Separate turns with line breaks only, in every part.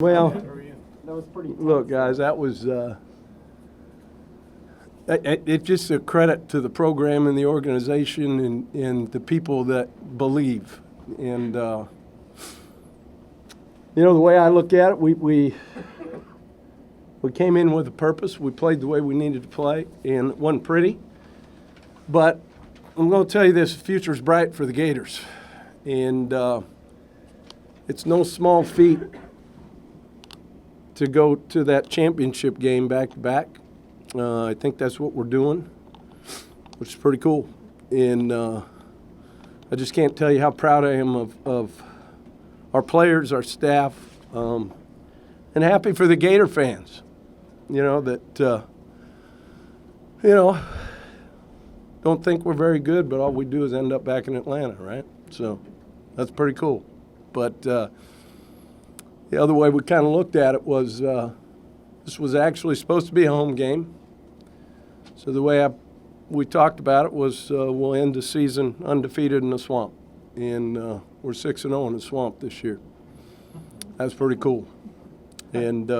Well,
That was pretty tense.
look, guys, that was it's just a credit to the program and the organization and the people that believe. And the way I look at it, we came in with a purpose. We played the way we needed to play, and it wasn't pretty. But I'm going to tell you this: the future's bright for the Gators, and it's no small feat to go to that championship game back to back. I think that's what we're doing, which is pretty cool. And I just can't tell you how proud I am of our players, our staff, and happy for the Gator fans. Don't think we're very good, but all we do is end up back in Atlanta, right? So that's pretty cool. But the other way we kind of looked at it was this was actually supposed to be a home game. So the way we talked about it was we'll end the season undefeated in the Swamp. And we're 6-0 in the Swamp this year. That's pretty cool. And,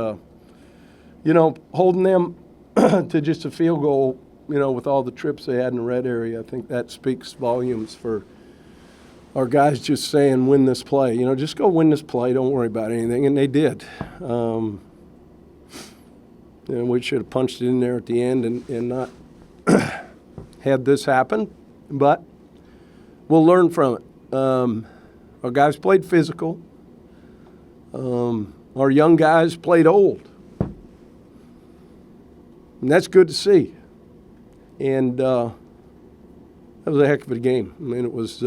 holding them to just a field goal, with all the trips they had in the red area, I think that speaks volumes for our guys just saying, win this play. Just go win this play. Don't worry about anything. And they did. We should have punched it in there at the end and not had this happen. But we'll learn from it. Our guys played physical. Our young guys played old. And that's good to see. And that was a heck of a game. I mean, it was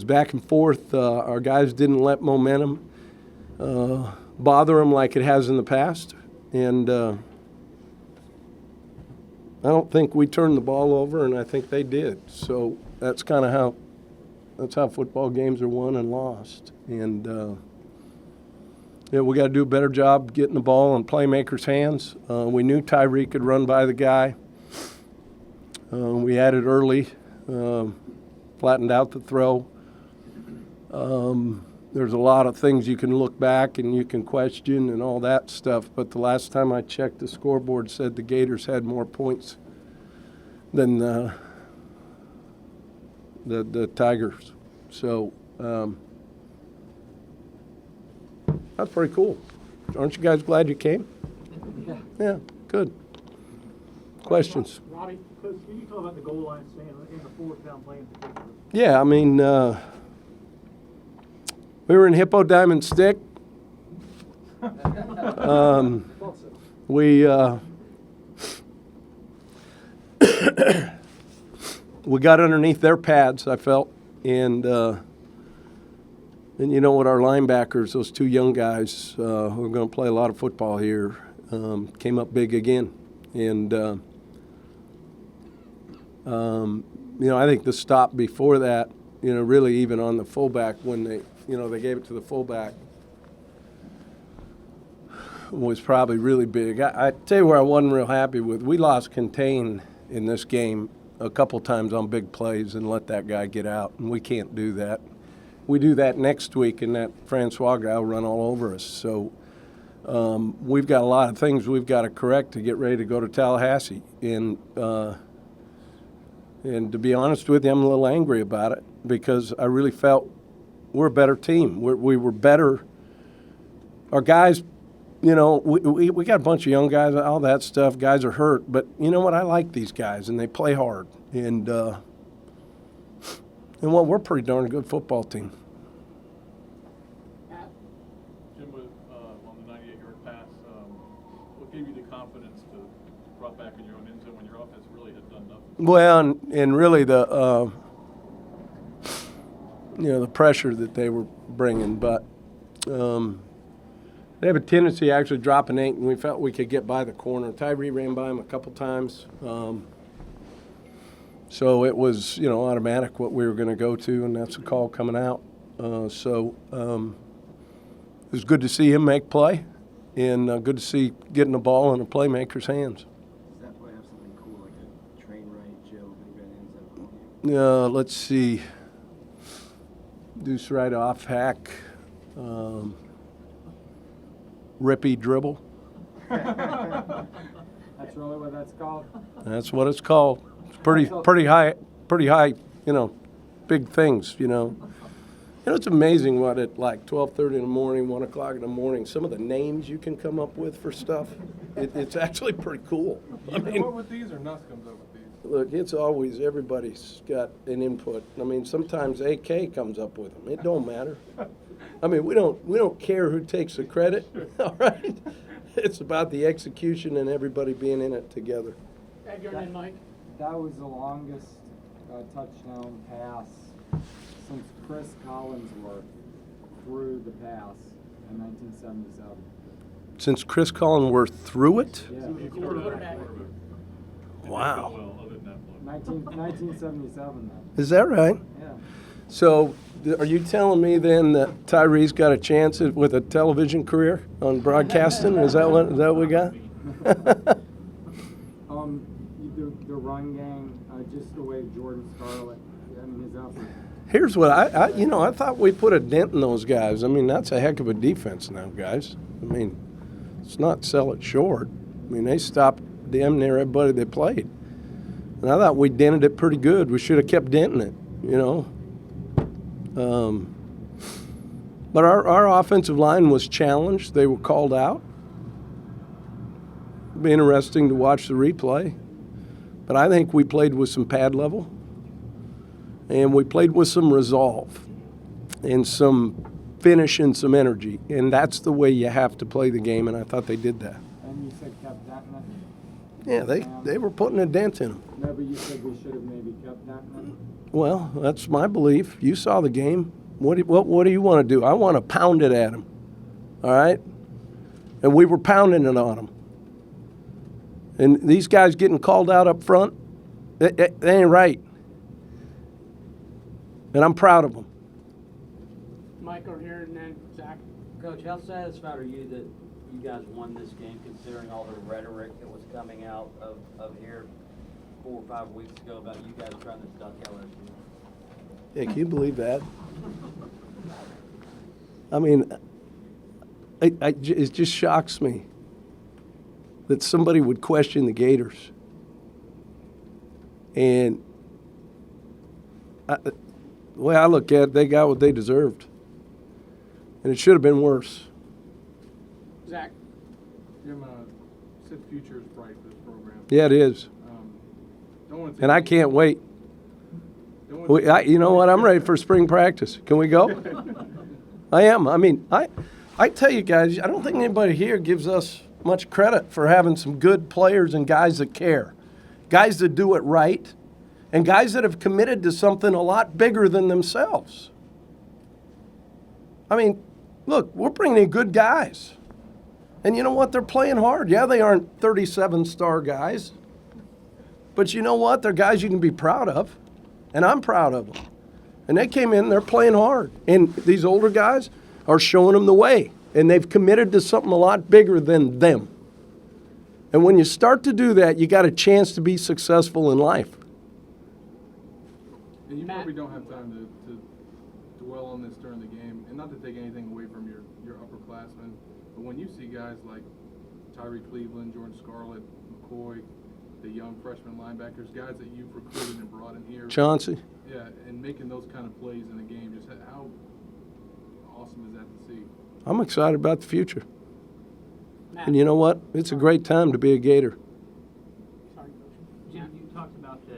back and forth. Our guys didn't let momentum bother them like it has in the past. And I don't think we turned the ball over, and I think they did. So that's kind of how football games are won and lost. And we got to do a better job getting the ball in playmakers' hands. We knew Tyree could run by the guy. We had it early, flattened out the throw. There's a lot of things you can look back and you can question and all that stuff. But the last time I checked, the scoreboard said the Gators had more points than the Tigers. So that's pretty cool. Aren't you guys glad you came? Yeah, good. Questions?
Robbie, can you talk about the goal line stand in the fourth down play in particular?
Yeah, I mean, we were in Hippo Diamond Stick. We got underneath their pads, I felt, and you know what, our linebackers, those two young guys who are going to play a lot of football here, came up big again. And, I think the stop before that, really even on the fullback when they gave it to the fullback was probably really big. I tell you where I wasn't real happy with. We lost contain in this game a couple times on big plays and let that guy get out, and we can't do that. We do that next week, and that Francois guy will run all over us. So we've got a lot of things we've got to correct to get ready to go to Tallahassee. And to be honest with you, I'm a little angry about it because I really felt we're a better team. We were better. Our guys, we got a bunch of young guys, all that stuff. Guys are hurt. But you know what? I like these guys, and they play hard. And we're a pretty darn good football team.
Jim, on the 98-yard pass, what gave you the confidence to drop back in your own end zone when your offense really had done nothing?
Well, and really the pressure that they were bringing, but they have a tendency to actually drop an 8, and we felt we could get by the corner. Tyree ran by him a couple times. So it was, automatic what we were going to go to, and that's a call coming out. It was good to see him make play, and good to see getting the ball in a playmaker's hands.
Does that play have something cool, like a train right, Joe, Big Red
Let's see. Deuce right off hack. Rippy dribble.
That's really what that's called?
That's what it's called. It's pretty high, big things, it's amazing what at like 12:30 in the morning, 1 o'clock in the morning, some of the names you can come up with for stuff. It's actually pretty cool.
You come up with these, or Nuss comes up with these?
Look, it's always, everybody's got an input. I mean, sometimes AK comes up with them. It don't matter. I mean, we don't care who takes the credit, all right? It's about the execution and everybody being in it together.
Edgar and Mike.
That was the longest touchdown pass since Chris Collinsworth threw the pass in 1977.
Since Chris Collinsworth threw it?
Yeah.
Quarterback.
Wow.
Well, other than that blow.
1977 then.
Is that right?
Yeah.
So, are you telling me then that Tyree's got a chance with a television career on broadcasting? Is that what we got?
The run game, just the way Jordan Scarlett, I mean, his effort.
Here's what I thought we put a dent in those guys. I mean, that's a heck of a defense now, guys. I mean, it's not sell it short. I mean, they stopped damn near everybody they played. And I thought we dented it pretty good. We should have kept denting it, But our offensive line was challenged. They were called out. It'll be interesting to watch the replay. But I think we played with some pad level. And we played with some resolve and some finish and some energy. And that's the way you have to play the game, and I thought they did that.
And you said kept denting it?
Yeah, they were putting a dent in them.
No, but you said we should have maybe kept denting it?
Well, that's my belief. You saw the game. What do you want to do? I want to pound it at them, all right? And we were pounding it on them. And these guys getting called out up front, they ain't right. And I'm proud of them.
Mike over here and then Zach.
Coach, how satisfied are you that you guys won this game, considering all the rhetoric that was coming out of here 4 or 5 weeks ago about you guys trying to duck LSU?
Yeah, can you believe that? I mean, it just shocks me that somebody would question the Gators. And the way I look at it, they got what they deserved. And it should have been worse.
Zach.
Jim, said future is bright for this program.
Yeah, it is.
Don't want to
And I can't wait. You know what? I'm ready for spring practice. Can we go? I am. I mean, I tell you guys, I don't think anybody here gives us much credit for having some good players and guys that care, guys that do it right, and guys that have committed to something a lot bigger than themselves. I mean, look, we're bringing in good guys. And you know what? They're playing hard. Yeah, they aren't 37-star guys. But you know what? They're guys you can be proud of. And I'm proud of them. And they came in, they're playing hard. And these older guys are showing them the way. And they've committed to something a lot bigger than them. And when you start to do that, you got a chance to be successful in life.
And you probably don't have time to dwell on this during the game, and not to take anything away from your upperclassmen, but when you see guys like Tyree Cleveland, Jordan Scarlett, McCoy, the young freshman linebackers, guys that you've recruited and brought in here.
Chauncey.
Yeah, and making those kind of plays in a game, just how awesome is that to see?
I'm excited about the future.
Matt.
And you know what? It's a great time to be a Gator.
Sorry, Coach.
Jim, you talked about the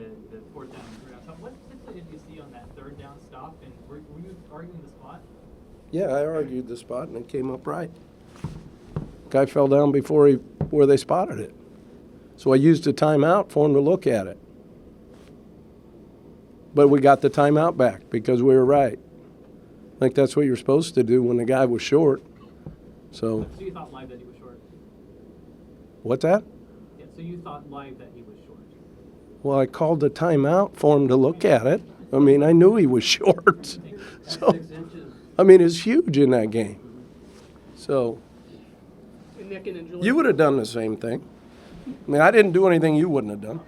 4th down and 3rd down stop. What specifically did you see on that 3rd down stop? And were you arguing the spot?
Yeah, I argued the spot and it came up right. Guy fell down before they spotted it. So I used a timeout for him to look at it. But we got the timeout back because we were right. I think that's what you're supposed to do when the guy was short. So
So you thought live that he was short?
what's that?
Yeah, so you thought live that he was short?
Well, I called the timeout for him to look at it. I mean, I knew he was short. So,
6 inches.
I mean, it's huge in that game. So
And Nick and Julie.
you would have done the same thing. I mean, I didn't do anything you wouldn't have done.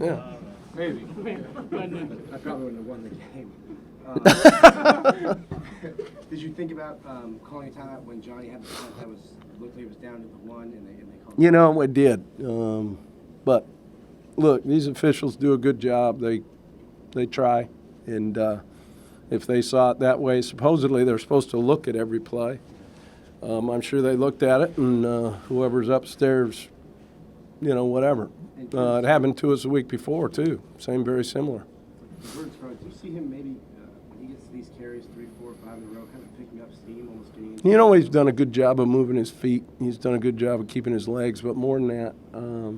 Yeah.
Maybe.
Go ahead, Nick.
I probably wouldn't have won the game. Did you think about calling a timeout when Johnny had the punt that looked like it was down to the one and they called?
You know, I did. But look, these officials do a good job. They try, and if they saw it that way, supposedly they're supposed to look at every play. I'm sure they looked at it, and whoever's upstairs, you know, whatever. It happened to us a week before too. Very similar.
Do you see him maybe when he gets these carries 3, 4, 5 in a row, kind of picking up steam, almost getting into
You know, he's done a good job of moving his feet. He's done a good job of keeping his legs, but more than that, I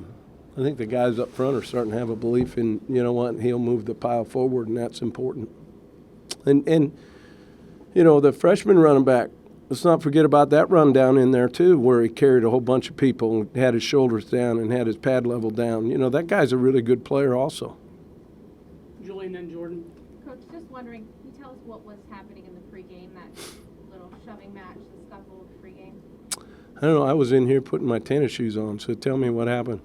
think the guys up front are starting to have a belief in, you know what, he'll move the pile forward, and that's important. And you know, the freshman running back, let's not forget about that run down in there too, where he carried a whole bunch of people and had his shoulders down and had his pad level down. You know, that guy's a really good player also.
Julian and Jordan.
Coach, just wondering, can you tell us what was happening in the pregame, that little shoving match, the scuffle pregame?
I don't know. I was in here putting my tennis shoes on, so tell me what happened.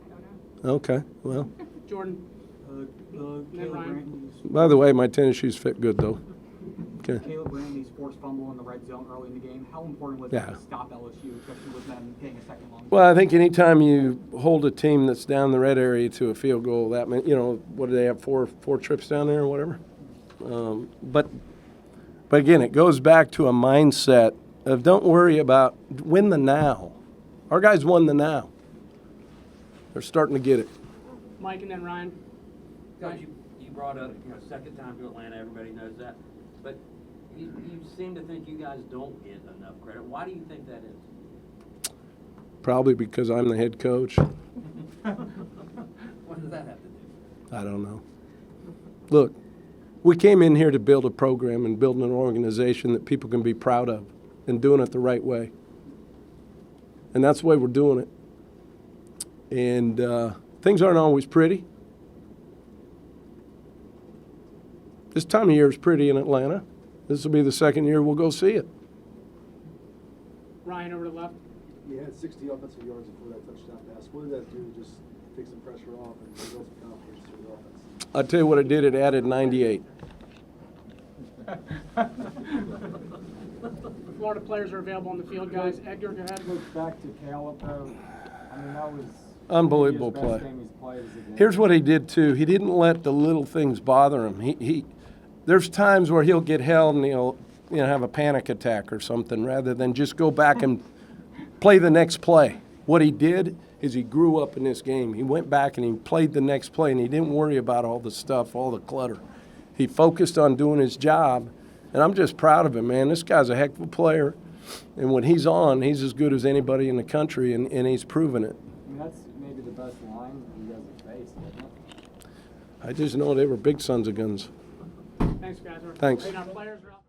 I don't know.
Okay, well.
Jordan.
Caleb
Ryan.
By the way, my tennis shoes fit good, though. Okay.
Caleb Brandy's forced fumble in the red zone early in the game. How important was
Yeah.
it to stop LSU, especially with them getting a second long?
Well, I think anytime you hold a team that's down the red area to a field goal, that means, you know, what do they have, four trips down there or whatever? But again, it goes back to a mindset of don't worry about, win the now. Our guys won the now. They're starting to get it.
Mike and then Ryan.
Coach, you brought up, you know, second time to Atlanta, everybody knows that. But you seem to think you guys don't get enough credit. Why do you think that is?
Probably because I'm the head coach.
What does that have to do?
I don't know. Look, we came in here to build a program and build an organization that people can be proud of and doing it the right way. And that's the way we're doing it. And things aren't always pretty. This time of year is pretty in Atlanta. This will be the second year we'll go see it.
Ryan over to the left.
You had 60 offensive yards before that touchdown pass. What did that do to just take some pressure off and build some confidence to the offense?
I'll tell you what it did. It added 98.
Florida players are available on the field, guys. Edgar, go ahead.
Look back to Caleb, though. I mean, that was
Unbelievable
maybe his best
play.
game he's played as a game.
Here's what he did too. He didn't let the little things bother him. There's times where he'll get held and he'll, you know, have a panic attack or something rather than just go back and play the next play. What he did is he grew up in this game. He went back and he played the next play and he didn't worry about all the stuff, all the clutter. He focused on doing his job, and I'm just proud of him, man. This guy's a heck of a player, and when he's on, he's as good as anybody in the country, and he's proven it.
I mean, that's maybe the best line you guys have faced, isn't it?
I just know they were big sons of guns.
Thanks, guys.
Thanks.
Our players are out.